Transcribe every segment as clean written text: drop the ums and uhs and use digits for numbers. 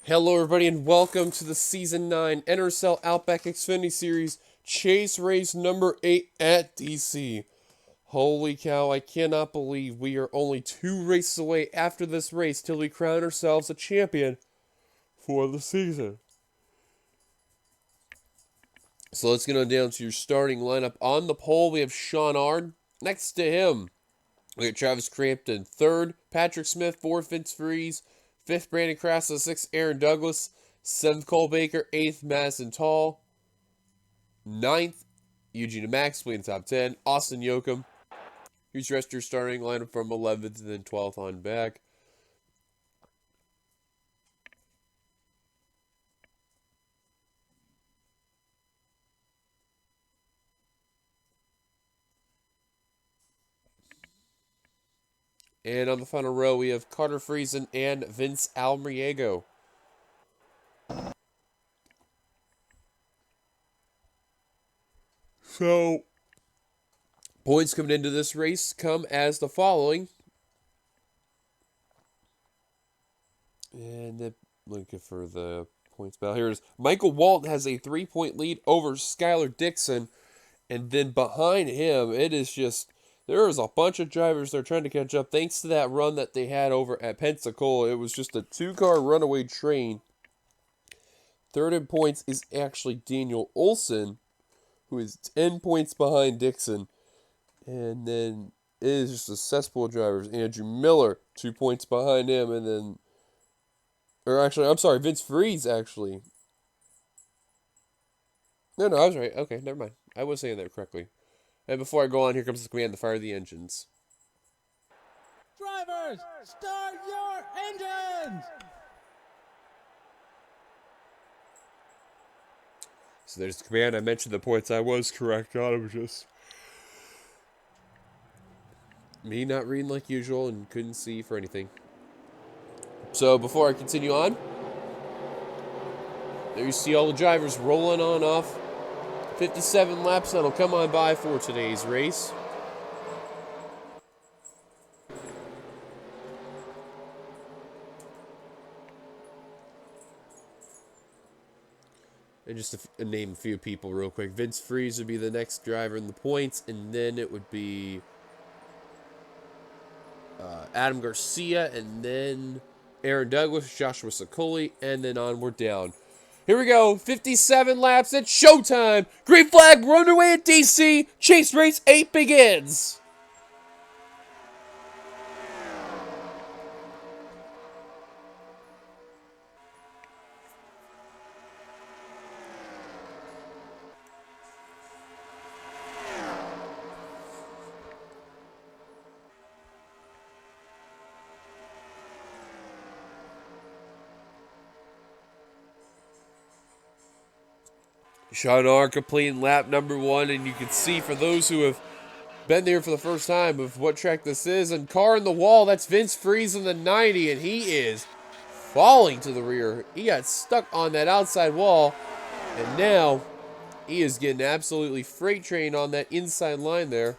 Hello everybody and welcome to the Season 9 NRSL Outback Xfinity Series Chase Race number 8 at DC. Holy cow, I cannot believe we are only 2 races away after this race till we crown ourselves a champion for the season. So let's get on down to your starting lineup. On the pole we have Sean Ard. Next to him we got Travis Crampton. 3rd, Patrick Smith. 4th, Vince Freeze. 5th, Brandon Crasso. 6th, Aaron Douglas. 7th, Cole Baker. 8th, Madison Tall. 9th, Eugene Maxwell in the top 10. Austin Yoakum. Here's the rest of your starting lineup from 11th and then 12th on back. And on the final row, we have Carter Friesen and Vince Almriego. So, points coming into this race come as the following. And looking for the points battle. Here it is. Michael Walton has a 3-point lead over Skylar Dixon. And then behind him, it is just, there is a bunch of drivers that are trying to catch up. Thanks to that run that they had over at Pensacola, it was just a 2-car runaway train. 3rd in points is actually Daniel Olson, who is 10 points behind Dixon. And then it is just a cesspool of drivers. Andrew Miller, 2 points behind him. And then, or actually, I'm sorry, Vince Freeze, actually. No, I was right. Okay, never mind. I was saying that correctly. And before I go on, here comes the command to fire the engines. Drivers, start your engines! So there's the command. I mentioned the points I was correct on. It was just me not reading like usual and couldn't see for anything. So before I continue on, there you see all the drivers rolling on off. 57 laps that'll come on by for today's race. And just to name a few people real quick. Vince Freeze would be the next driver in the points, and then it would be Adam Garcia, and then Aaron Douglas, Joshua Sokoli, and then onward down. Here we go, 57 laps, it's showtime! Green flag, we're underway at DC, Chase Race 8 begins! Sean R completing lap number 1, and you can see for those who have been there for the first time of what track this is, and car in the wall, that's Vince Freeze in the 90, and he is falling to the rear. He got stuck on that outside wall, and now he is getting absolutely freight trained on that inside line there.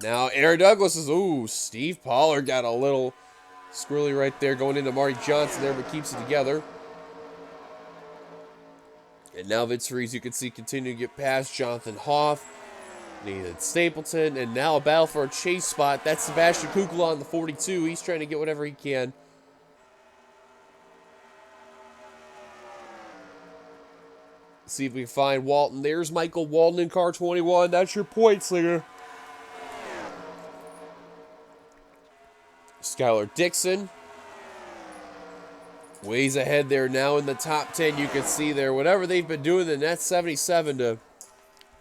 Now Aaron Douglas is, ooh, Steve Pollard got a little squirrely right there going into Marty Johnson there, but keeps it together. And now Vince Freeze, you can see, continue to get past Jonathan Hoff, Nathan Stapleton, and now a battle for a chase spot. That's Sebastian Kukla on the 42. He's trying to get whatever he can. See if we can find Walton. There's Michael Walton in car 21. That's your point slinger. Skylar Dixon. Ways ahead there now in the top 10. You can see there, whatever they've been doing in that 77 to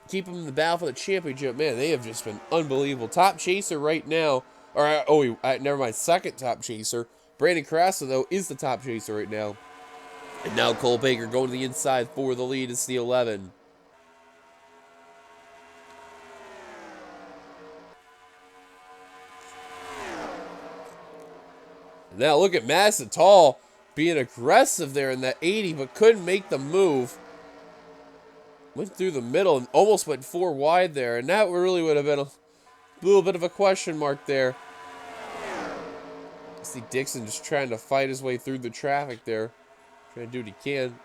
keep them in the battle for the championship. Man, they have just been unbelievable. Top chaser right now. Or, never mind. Second top chaser. Brandon Crasso, though, is the top chaser right now. And now Cole Baker going to the inside for the lead. It's the 11. Now look at Madison Tall being aggressive there in that 80, but couldn't make the move. Went through the middle and almost went 4 wide there, and that really would have been a little bit of a question mark there. See Dixon just trying to fight his way through the traffic there. Trying to do what he can.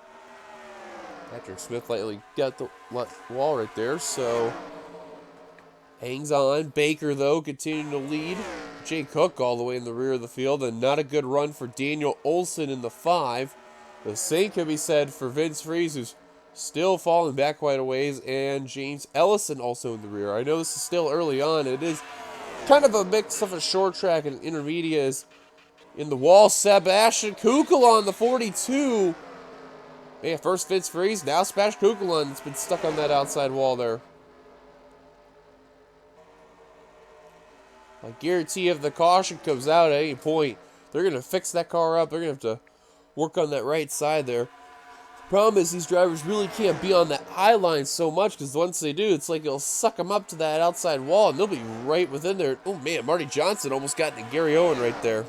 Patrick Smith lightly got the wall right there, so hangs on. Baker, though, continuing to lead. Jay Cook all the way in the rear of the field, and not a good run for Daniel Olson in the 5. The same can be said for Vince Freeze, who's still falling back quite a ways, and James Ellison also in the rear. I know this is still early on. It is kind of a mix of a short track and intermediate. In the wall, Sebastian Kukula on the 42. Man, first Vince Freeze, now Sebastian Kukula has been stuck on that outside wall there. I guarantee if the caution comes out at any point, they're going to fix that car up. They're going to have to work on that right side there. The problem is these drivers really can't be on that high line so much, because once they do, it's like it'll suck them up to that outside wall, and they'll be right within there. Oh, man, Marty Johnson almost got into Gary Owen right there.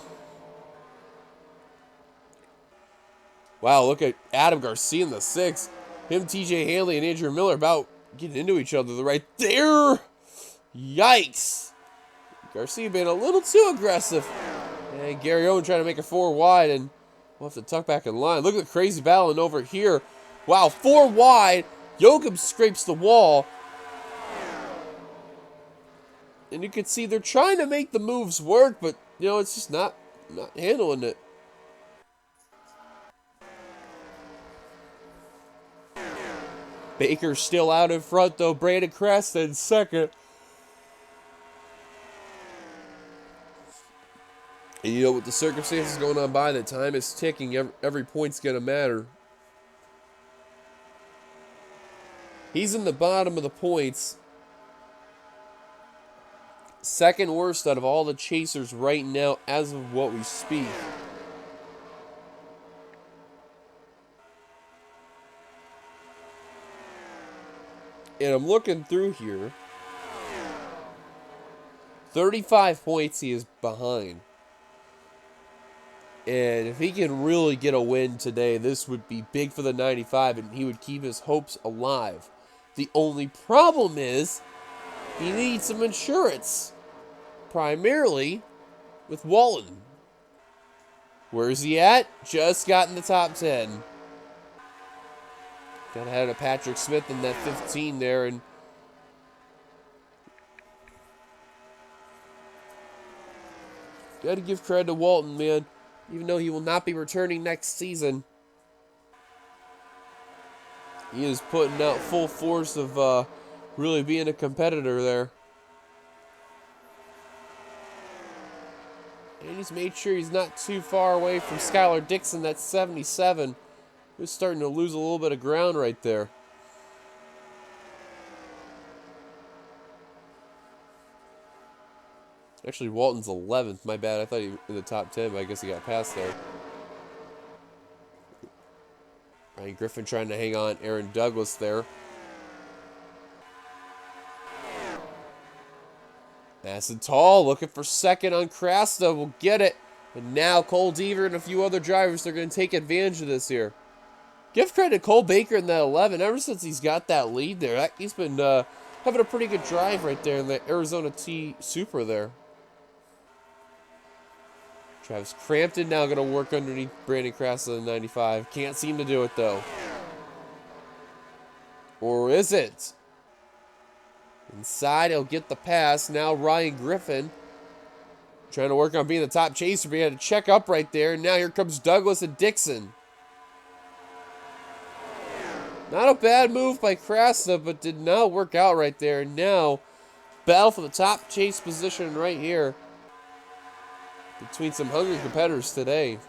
Wow, look at Adam Garcia in the 6. Him, TJ Hanley, and Andrew Miller about getting into each other right there. Yikes. Garcia being a little too aggressive. And Gary Owen trying to make it 4 wide, and we'll have to tuck back in line. Look at the crazy battling over here. Wow, 4 wide. Yoakum scrapes the wall. And you can see they're trying to make the moves work, but, you know, it's just not handling it. Baker's still out in front, though. Brandon Cresta in second. And you know, with the circumstances going on by, the time is ticking. Every point's going to matter. He's in the bottom of the points. Second worst out of all the chasers right now as of what we speak. And I'm looking through here. 35 points he is behind. And if he can really get a win today, this would be big for the 95, and he would keep his hopes alive. The only problem is he needs some insurance, primarily with Walton. Where is he at? Just got in the top 10. Got ahead of Patrick Smith in that 15 there, and got to give credit to Walton, man. Even though he will not be returning next season, he is putting out full force of really being a competitor there. And he's made sure he's not too far away from Skylar Dixon, that's 77. He's starting to lose a little bit of ground right there. Actually, Walton's 11th. My bad. I thought he was in the top 10, but I guess he got past there. Ryan Griffin trying to hang on. Aaron Douglas there. Madison Tall looking for second on Crasta. Will get it. And now Cole Deaver and a few other drivers, they're going to take advantage of this here. Give credit to Cole Baker in that 11. Ever since he's got that lead there, he's been having a pretty good drive right there in the Arizona T Supra there. Travis Crampton now going to work underneath Brandon Crasta in the 95. Can't seem to do it, though. Or is it? Inside, he'll get the pass. Now Ryan Griffin trying to work on being the top chaser, but he had to check up right there. And now here comes Douglas and Dixon. Not a bad move by Crasta, but did not work out right there. And now, battle for the top chase position right here between some hungry competitors today.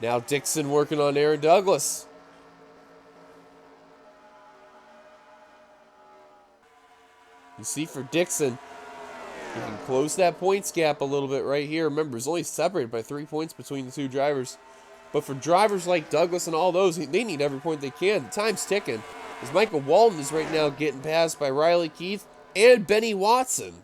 Now Dixon working on Aaron Douglas. You see for Dixon, he can close that points gap a little bit right here. Remember, it's only separated by 3 points between the two drivers. But for drivers like Douglas and all those, they need every point they can. The time's ticking. As Michael Walton is right now getting passed by Riley Keith and Benny Watson.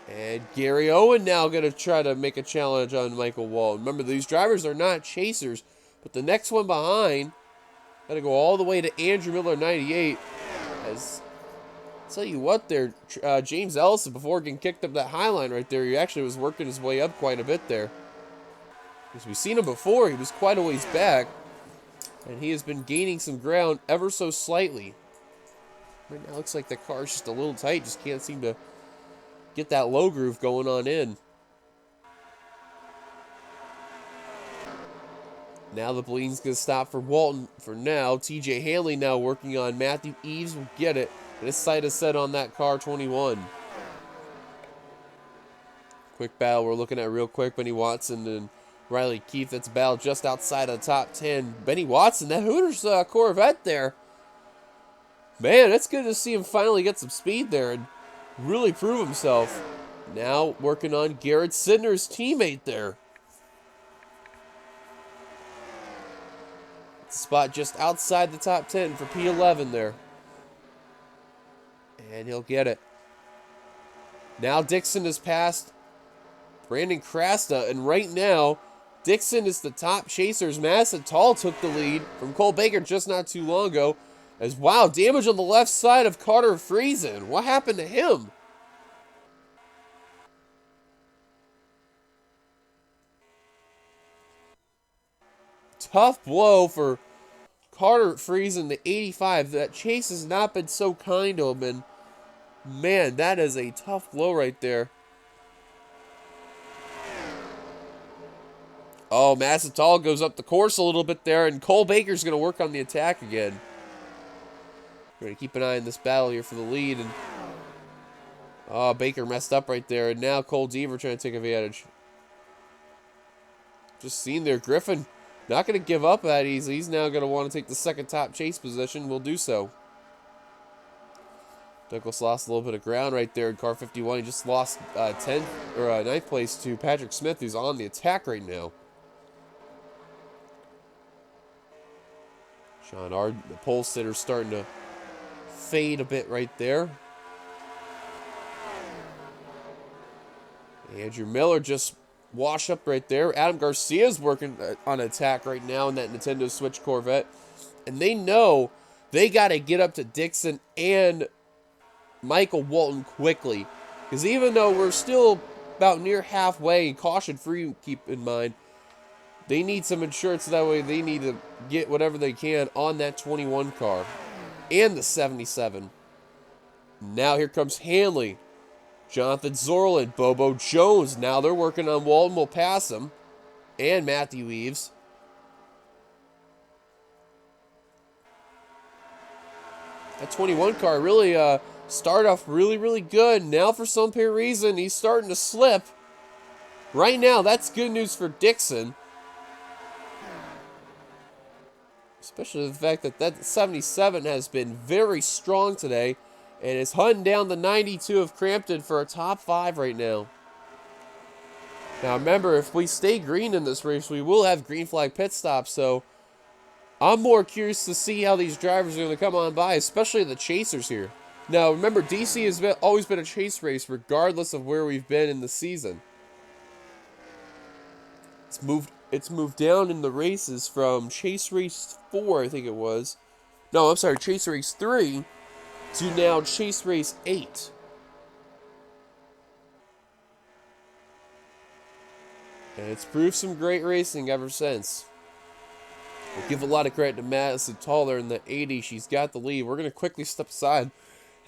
And Gary Owen now going to try to make a challenge on Michael Walton. Remember, these drivers are not chasers, but the next one behind got to go all the way to Andrew Miller, 98, as Tell you what there, James Ellison, before getting kicked up that high line right there, he actually was working his way up quite a bit there. As we've seen him before, he was quite a ways back, and he has been gaining some ground ever so slightly. Right now, it looks like the car's just a little tight, just can't seem to get that low groove going on in. Now the bleeding's going to stop for Walton for now. TJ Hanley now working on Matthew Eves will get it. And his sight is set on that car 21. Quick battle we're looking at real quick. Benny Watson and Riley Keefe. That's a battle just outside of the top 10. Benny Watson, that Hooters Corvette there. Man, it's good to see him finally get some speed there and really prove himself. Now working on Garrett Sidner's teammate there. Spot just outside the top 10 for P11 there. And he'll get it. Now Dixon has passed Brandon Krasta, and right now, Dixon is the top chasers. Madison Tall took the lead from Cole Baker just not too long ago. As wow, damage on the left side of Carter Friesen. What happened to him? Tough blow for Carter Friesen, the 85. That chase has not been so kind to him, and man, that is a tough blow right there. Oh, Massatal goes up the course a little bit there, and Cole Baker's going to work on the attack again. We're going to keep an eye on this battle here for the lead. And oh, Baker messed up right there, and now Cole Deaver trying to take advantage. Just seen there, Griffin not going to give up that easy. He's now going to want to take the second top chase position. Will do so. Douglas lost a little bit of ground right there in car 51. He just lost 9th place to Patrick Smith, who's on the attack right now. Sean Ard, the pole sitter, starting to fade a bit right there. Andrew Miller just washed up right there. Adam Garcia's working on attack right now in that Nintendo Switch Corvette. And they know they got to get up to Dixon and Michael Walton quickly. Because even though we're still about near halfway, caution free, keep in mind, they need some insurance. That way they need to get whatever they can on that 21 car and the 77. Now here comes Hanley. Jonathan Zorlin, Bobo Jones. Now they're working on Walton. Will pass him. And Matthew Eves. That 21 car really started off really good. Now for some reason he's starting to slip. Right now that's good news for Dixon. Especially the fact that that 77 has been very strong today and is hunting down the 92 of Crampton for a top 5 right now. Now remember, if we stay green in this race, we will have green flag pit stops, so I'm more curious to see how these drivers are going to come on by, especially the chasers here. Now remember, DC has always been a chase race regardless of where we've been in the season. It's moved down in the races from Chase Race 4, I think it was. No, I'm sorry, Chase Race 3 to now Chase Race 8. And it's proved some great racing ever since. We'll give a lot of credit to Madison Taller in the 80. She's got the lead. We're going to quickly step aside.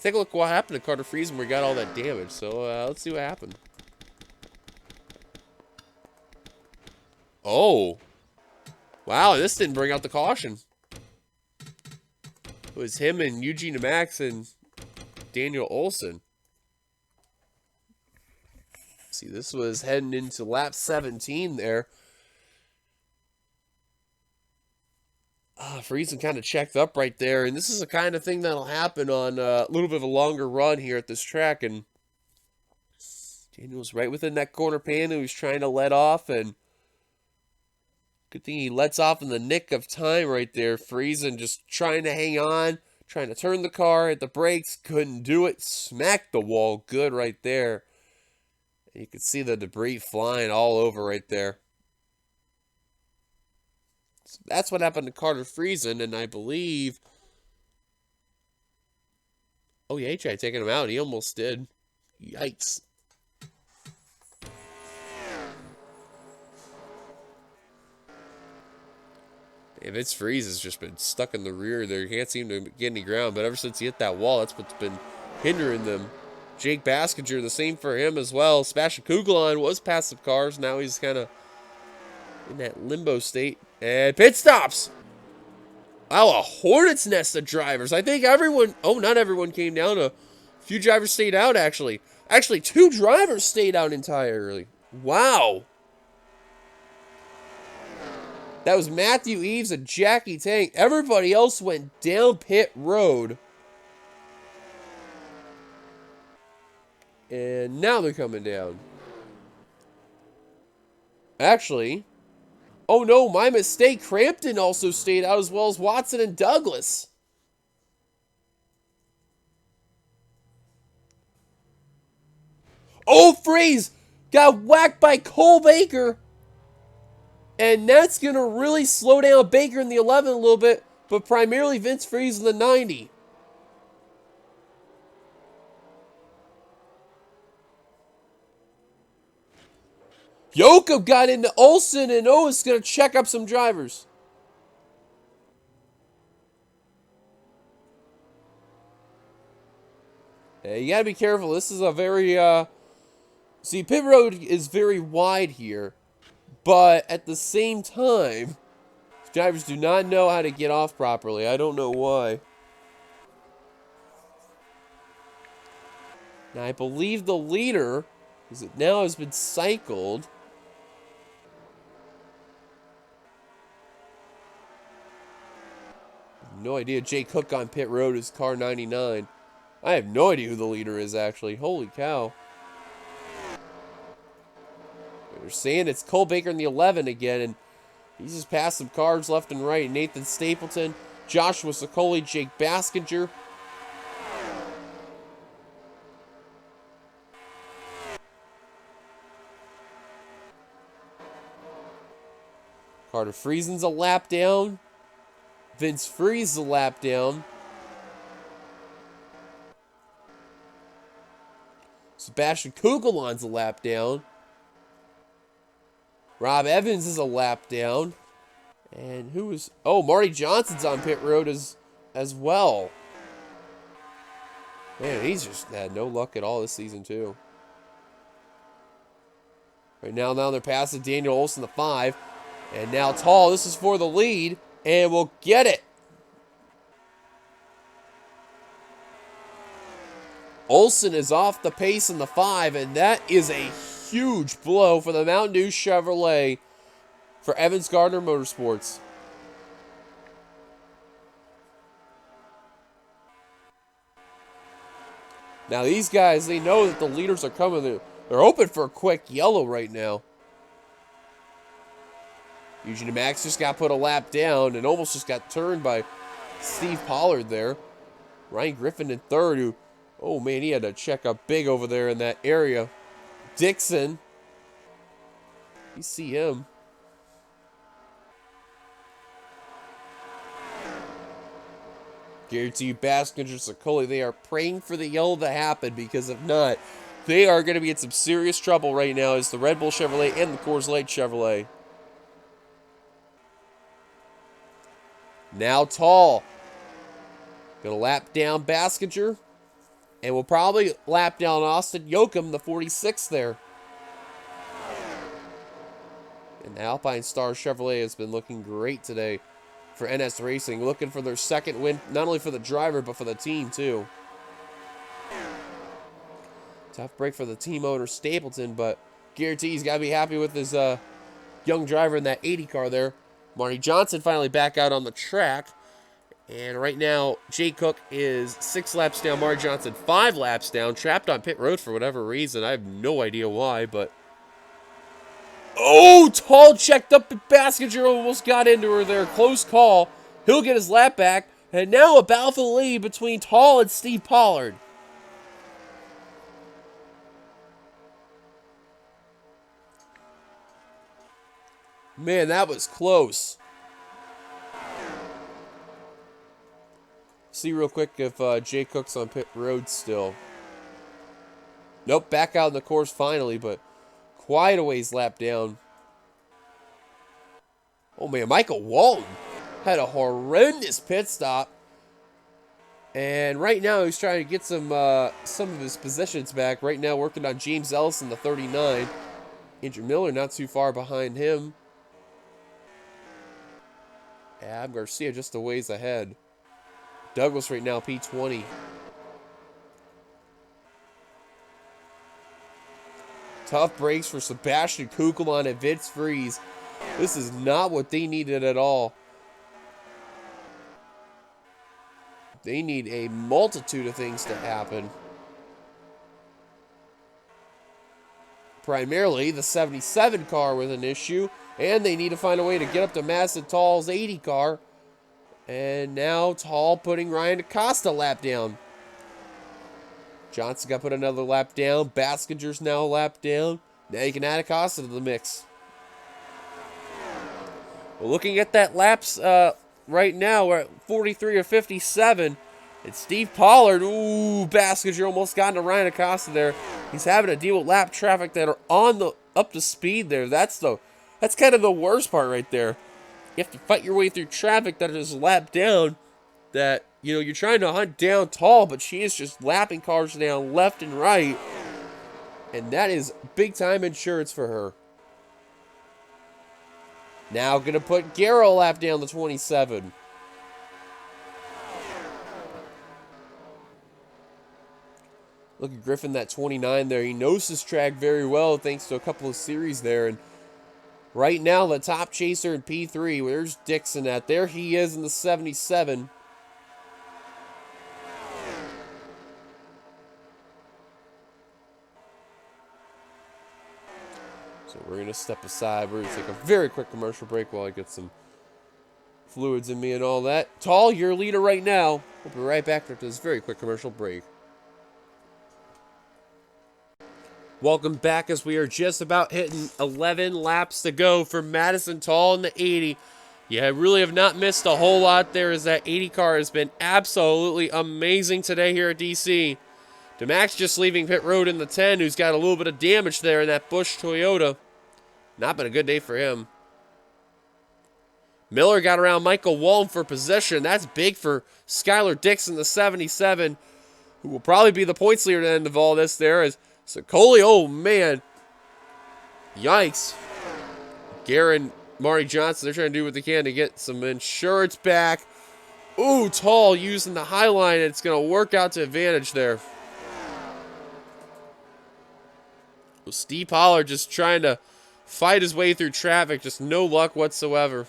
Take a look at what happened to Carter Friesen when we got all that damage. So let's see what happened. Oh. Wow, this didn't bring out the caution. It was him and Eugene Max and Daniel Olson. See, this was heading into lap 17 there. Friesen kind of checked up right there, and this is the kind of thing that'll happen on a little bit of a longer run here at this track, and Daniel's right within that corner pan who was trying to let off, and good thing he lets off in the nick of time right there. Friesen just trying to hang on, trying to turn the car, hit the brakes, couldn't do it, smacked the wall good right there. And you can see the debris flying all over right there. So that's what happened to Carter Friesen, and I believe... Oh, yeah, he tried taking him out. He almost did. Yikes. And Vince Freeze has just been stuck in the rear there. He can't seem to get any ground, but ever since he hit that wall, that's what's been hindering them. Jake Baskinger, the same for him as well. Sebastian Kugelon was past some cars. Now he's kind of in that limbo state. And pit stops. Wow, a hornet's nest of drivers. I think everyone, oh, not everyone came down. A few drivers stayed out, actually. Actually, 2 drivers stayed out entirely. Wow. That was Matthew Eves and Jackie Tank. Everybody else went down pit road. And now they're coming down. Actually, oh no, my mistake. Crampton also stayed out as well as Watson and Douglas. Oh, Freeze got whacked by Cole Baker. And that's going to really slow down Baker in the 11 a little bit, but primarily Vince Freeze in the 90. Yoakum got into Olsen, and is going to check up some drivers. Yeah, you got to be careful. This is a very, see, pit road is very wide here, but at the same time, drivers do not know how to get off properly. I don't know why. Now, I believe the leader, because it now has been cycled. No idea. Jake Cook on pit road is car 99. I have no idea who the leader is, actually. Holy cow. They're saying it's Cole Baker in the 11 again, and he's just passed some cars left and right. Nathan Stapleton, Joshua Sokoli, Jake Baskinger. Carter Friesen's a lap down. Vince Freeze a lap down. Sebastian Kugelon's a lap down. Rob Evans is a lap down. And who is... Oh, Marty Johnson's on pit road as well. Man, he's just had no luck at all this season, too. Right now they're passing Daniel Olson, the 5. And now Tall, this is for the lead. And we'll get it. Olson is off the pace in the 5, and that is a huge blow for the Mountain Dew Chevrolet for Evans Gardner Motorsports. Now these guys, they know that the leaders are coming. They're open for a quick yellow right now. Eugene Max just got put a lap down and almost just got turned by Steve Pollard there. Ryan Griffin in 3rd, who, oh man, he had to check up big over there in that area. Dixon. You see him. Guarantee you, Baskinger, Sokoli, they are praying for the yellow to happen, because if not, they are going to be in some serious trouble right now as the Red Bull Chevrolet and the Coors Light Chevrolet. Now Tall. Going to lap down Baskinger. And we'll probably lap down Austin Yoakum, the 46 there. And the Alpine Star Chevrolet has been looking great today for NS Racing. Looking for their second win, not only for the driver, but for the team, too. Tough break for the team owner, Stapleton, but guarantee he's got to be happy with his young driver in that 80 car there. Marty Johnson finally back out on the track. And right now, Jay Cook is 6 laps down. Marty Johnson 5 laps down. Trapped on pit road for whatever reason. I have no idea why, but... Oh, Tall checked up at Baskinger. Almost got into her there. Close call. He'll get his lap back. And now a battle for the lead between Tall and Steve Pollard. Man, that was close. See real quick if Jay Cook's on pit road still. Nope, back out in the course finally, but quite a ways lap down. Oh man, Michael Walton had a horrendous pit stop. And right now he's trying to get some of his positions back. Right now working on James Ellison, the 39. Andrew Miller not too far behind him. Ab Garcia just a ways ahead. Douglas right now, P20. Tough breaks for Sebastian Kugelman and Vince Freeze. This is not what they needed at all. They need a multitude of things to happen. Primarily the 77 car with an issue, and they need to find a way to get up to Madison Tall's 80 car. And now Tall putting Ryan Acosta lap down. Johnson got put another lap down. Baskinger's now a lap down. Now you can add Acosta to the mix. Well, looking at that laps right now, we're at 43 of 57. And Steve Pollard, ooh, Baskinger almost got into Ryan Acosta there. He's having to deal with lap traffic that are on the up to speed there. That's kind of the worst part right there. You have to fight your way through traffic that is lapped down. That, you know, you're trying to hunt down Tall, but she is just lapping cars down left and right. And that is big time insurance for her. Now going to put Garrow lap down the 27. Look at Griffin, that 29 there. He knows this track very well thanks to a couple of series there. And right now, the top chaser in P3, where's Dixon at? There he is in the 77. So we're going to step aside. We're going to take a very quick commercial break while I get some fluids in me and all that. Tall, your leader right now. We'll be right back after this very quick commercial break. Welcome back as we are just about hitting 11 laps to go for Madison Tall in the 80. Yeah, I really have not missed a whole lot there as that 80 car has been absolutely amazing today here at DC. DeMax just leaving pit road in the 10, who's got a little bit of damage there in that Busch Toyota. Not been a good day for him. Miller got around Michael Walton for position. That's big for Skylar Dixon, the 77, who will probably be the points leader at the end of all this there. As Sicoli, oh man. Yikes. Garen, Marty Johnson, they're trying to do what they can to get some insurance back. Ooh, Tall using the high line. It's going to work out to advantage there. Steve Pollard just trying to fight his way through traffic. Just no luck whatsoever.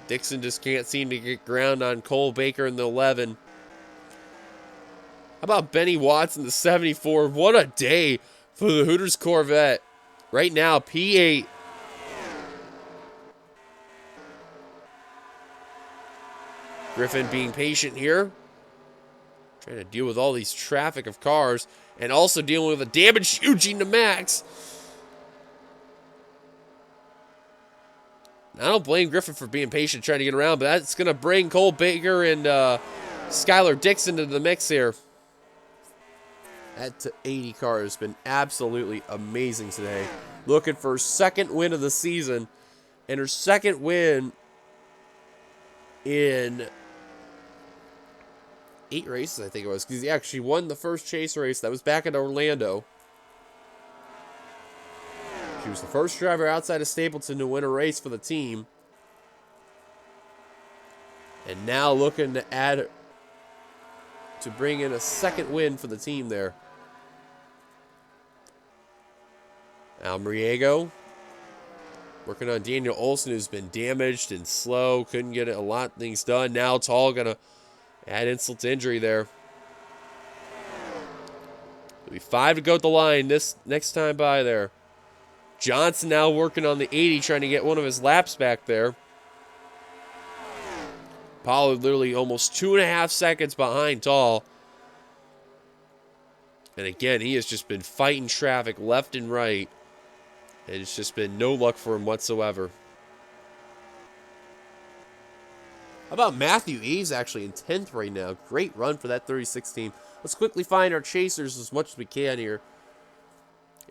Dixon just can't seem to get ground on Cole Baker in the 11. How about Benny Watts in the 74? What a day for the Hooters Corvette. Right now, P8. Griffin being patient here. Trying to deal with all these traffic of cars. And also dealing with a damaged Eugene to Max. I don't blame Griffin for being patient trying to get around, but that's going to bring Cole Baker and Skylar Dixon into the mix here. That 80 car has been absolutely amazing today. Looking for her second win of the season. And her second win in 8 races, I think it was. Because yeah, she won the first chase race. That was back in Orlando. She was the first driver outside of Stapleton to win a race for the team. And now looking to bring in a second win for the team there. Almriego working on Daniel Olson, who's been damaged and slow. Couldn't get a lot of things done. Now Tall going to add insult to injury there. It'll be 5 to go at the line this next time by there. Johnson now working on the 80, trying to get one of his laps back there. Pollard literally almost 2.5 seconds behind Tall. And again, he has just been fighting traffic left and right. And it's just been no luck for him whatsoever. How about Matthew Eves actually in 10th right now? Great run for that 36 team. Let's quickly find our chasers as much as we can here.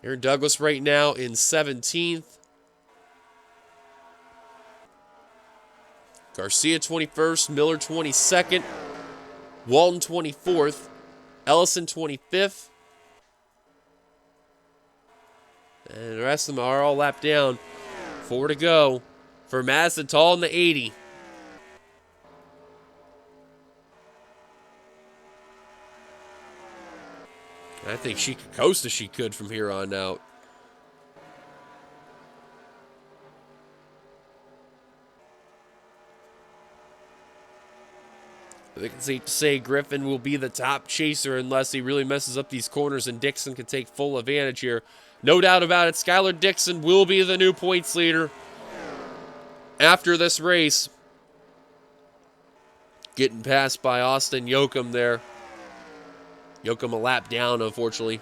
Aaron Douglas right now in 17th. Garcia 21st, Miller 22nd, Walton 24th, Ellison 25th. And the rest of them are all lapped down. 4 to go for Madison Tall in the 80. I think she could coast as she could from here on out. I think it's safe to say Griffin will be the top chaser unless he really messes up these corners and Dixon can take full advantage here. No doubt about it, Skylar Dixon will be the new points leader after this race. Getting passed by Austin Yoakum there. Yoakum a lap down, unfortunately.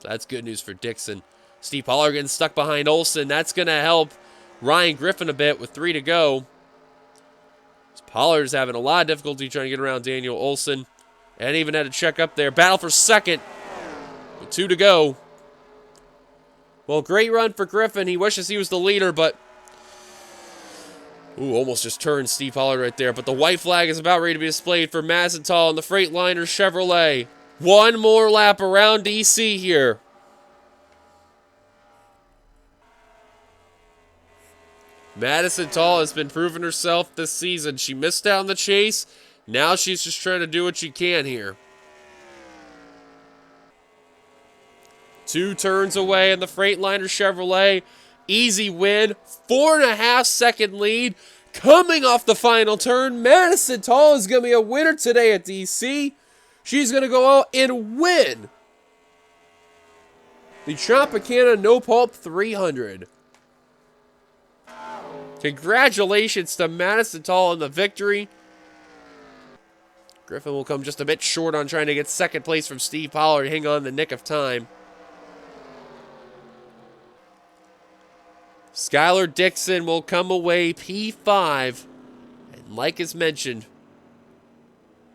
That's good news for Dixon. Steve Pollard getting stuck behind Olsen. That's going to help Ryan Griffin a bit with 3 to go. Pollard's having a lot of difficulty trying to get around Daniel Olsen. And even had to check up there. Battle for second. With 2 to go. Well, great run for Griffin. He wishes he was the leader, but... Ooh, almost just turned Steve Pollard right there. But the white flag is about ready to be displayed for Massenthal and the Freightliner Chevrolet. One more lap around DC here. Madison Tall has been proving herself this season. She missed out on the chase. Now she's just trying to do what she can here. 2 turns away in the Freightliner Chevrolet. Easy win. 4.5 second lead. Coming off the final turn, Madison Tall is going to be a winner today at DC. She's going to go out and win the Tropicana No Pulp 300. Congratulations to Madison Tall on the victory. Griffin will come just a bit short on trying to get second place from Steve Pollard. Hang on in the nick of time. Skylar Dixon will come away P5. And like is mentioned,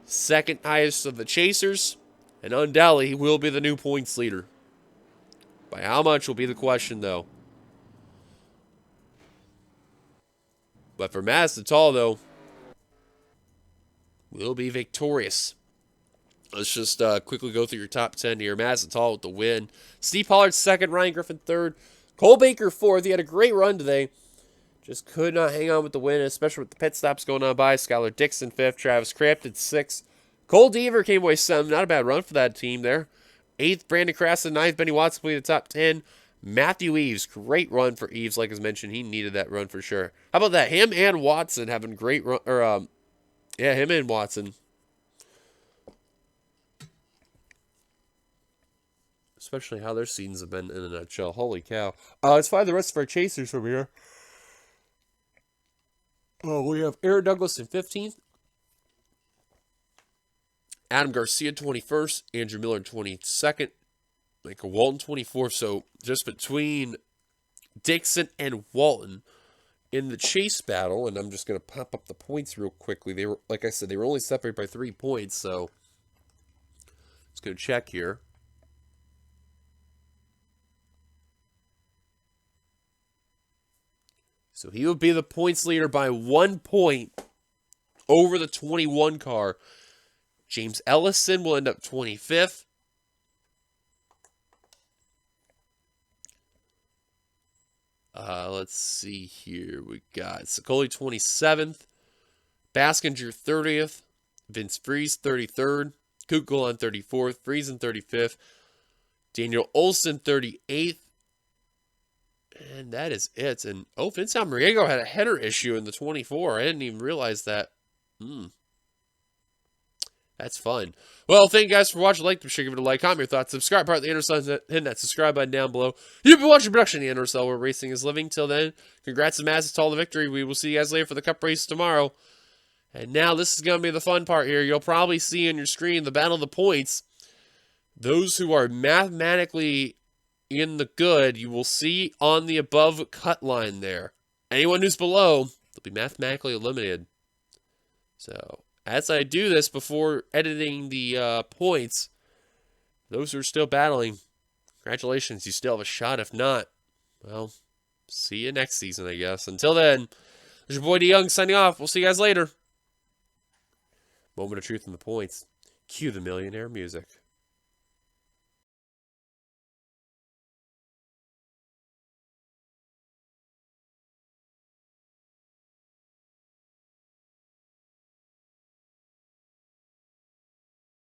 second highest of the chasers. And undoubtedly, he will be the new points leader. By how much will be the question, though. But for Madison Tall, though, will be victorious. Let's just quickly go through your top 10 here. Madison Tall with the win. Steve Pollard second, Ryan Griffin third. Cole Baker fourth. He had a great run today. Just could not hang on with the win, especially with the pit stops going on by. Skylar Dixon fifth, Travis Crampton sixth. Cole Deaver came away seventh. Not a bad run for that team there. Eighth, Brandon Crasson. Ninth, Benny Watson completed the top 10. Matthew Eves, great run for Eves. Like I mentioned, he needed that run for sure. How about that? Him and Watson having great run. Him and Watson. Especially how their seasons have been in a nutshell. Holy cow. Let's find the rest of our chasers from here. We have Aaron Douglas in 15th. Adam Garcia 21st. Andrew Miller 22nd. Michael Walton 24th. So just between Dixon and Walton in the chase battle, and I'm just going to pop up the points real quickly. They were, like I said, they were only separated by 3 points, so let's go check here. So he would be the points leader by 1 point over the 21 car. James Ellison will end up 25th. Let's see here. We got Sicoli 27th. Baskinger 30th. Vince Freeze 33rd. Kukul on 34th. Friesen 35th. Daniel Olsen 38th. And that is it. And, Vince Almariego had a header issue in the 24. I didn't even realize that. That's fun. Well, thank you guys for watching. Like, give it a like, comment your thoughts, subscribe, part of the NRSL, hit that subscribe button down below. You've been watching production of the NRSL, where racing is living. Till then, congrats to Madison Tall the victory. We will see you guys later for the Cup race tomorrow. And now this is going to be the fun part here. You'll probably see on your screen the battle of the points. Those who are mathematically in the good, you will see on the above cut line there. Anyone who's below, be mathematically eliminated. So, as I do this before editing the points, those who are still battling, congratulations, you still have a shot. If not, well, see you next season, I guess. Until then, there's your boy DeYoung signing off. We'll see you guys later. Moment of truth in the points. Cue the millionaire music.